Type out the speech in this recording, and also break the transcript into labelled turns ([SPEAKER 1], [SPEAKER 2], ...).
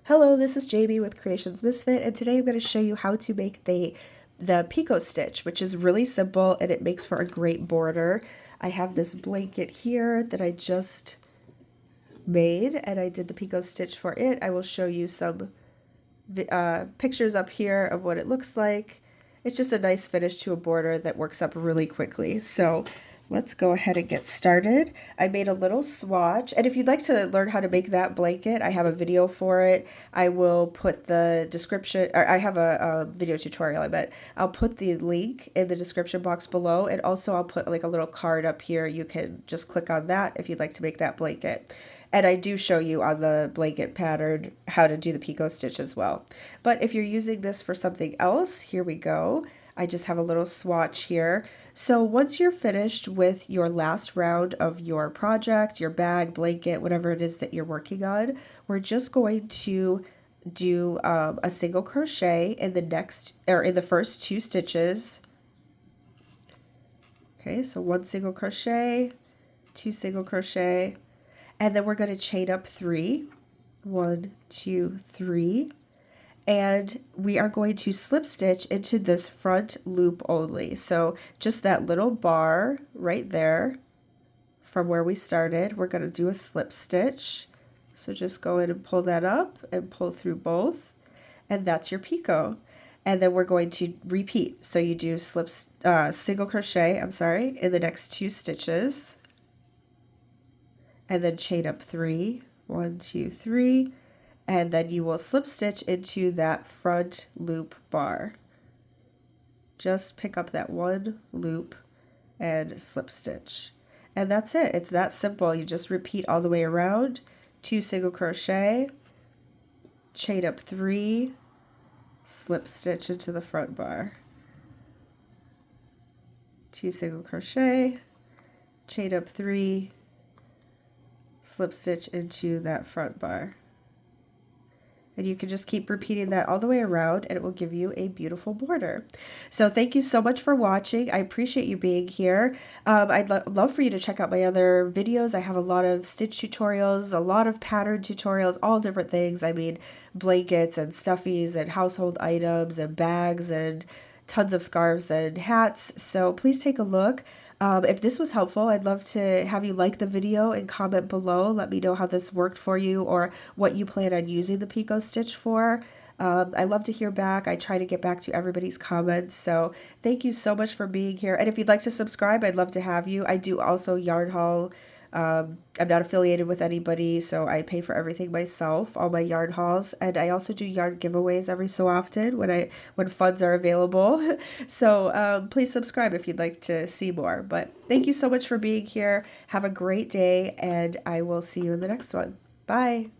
[SPEAKER 1] Hello, this is Jamie with Creations Misfit, and today I'm going to show you how to make the Picot Stitch, which is really simple and it makes for a great border. I have this blanket here that I just made, and I did the Picot Stitch for it. I will show you some pictures up here of what it looks like. It's just a nice finish to a border that works up really quickly. So let's go ahead and get started. I made a little swatch, and if you'd like to learn how to make that blanket, I have a video for it. I will put the description, or I have a video tutorial, I bet. I'll put the link in the description box below, and also I'll put like a little card up here. You can just click on that if you'd like to make that blanket. And I do show you on the blanket pattern how to do the Picot Stitch as well. But if you're using this for something else, here we go. I just have a little swatch here. So once you're finished with your last round of your project, your bag, blanket, whatever it is that you're working on, we're just going to do a single crochet in the first two stitches. Okay, so one single crochet, two single crochet, and then we're going to chain up 3. 1, 2, 3. And we are going to slip stitch into this front loop only. So just that little bar right there from where we started, we're going to do a slip stitch. So just go in and pull that up and pull through both. And that's your picot. And then we're going to repeat. So you do single crochet, in the next 2 stitches. And then chain up 3, 1, 2, 3, and then you will slip stitch into that front loop bar. Just pick up that one loop and slip stitch. And that's it. It's that simple. You just repeat all the way around, 2 single crochet, chain up 3, slip stitch into the front bar. 2 single crochet, chain up 3, slip stitch into that front bar. And you can just keep repeating that all the way around and it will give you a beautiful border. So thank you so much for watching. I appreciate you being here. I'd love for you to check out my other videos. I have a lot of stitch tutorials, a lot of pattern tutorials, all different things. I mean, blankets and stuffies and household items and bags and tons of scarves and hats. So please take a look. If this was helpful, I'd love to have you like the video and comment below. Let me know how this worked for you or what you plan on using the Picot Stitch for. I love to hear back. I try to get back to everybody's comments. So thank you so much for being here. And if you'd like to subscribe, I'd love to have you. I do also yarn haul. I'm not affiliated with anybody, so I pay for everything myself, all my yarn hauls, and I also do yarn giveaways every so often when funds are available. So please subscribe if you'd like to see more. But thank you so much for being here. Have a great day, and I will see you in the next one. Bye.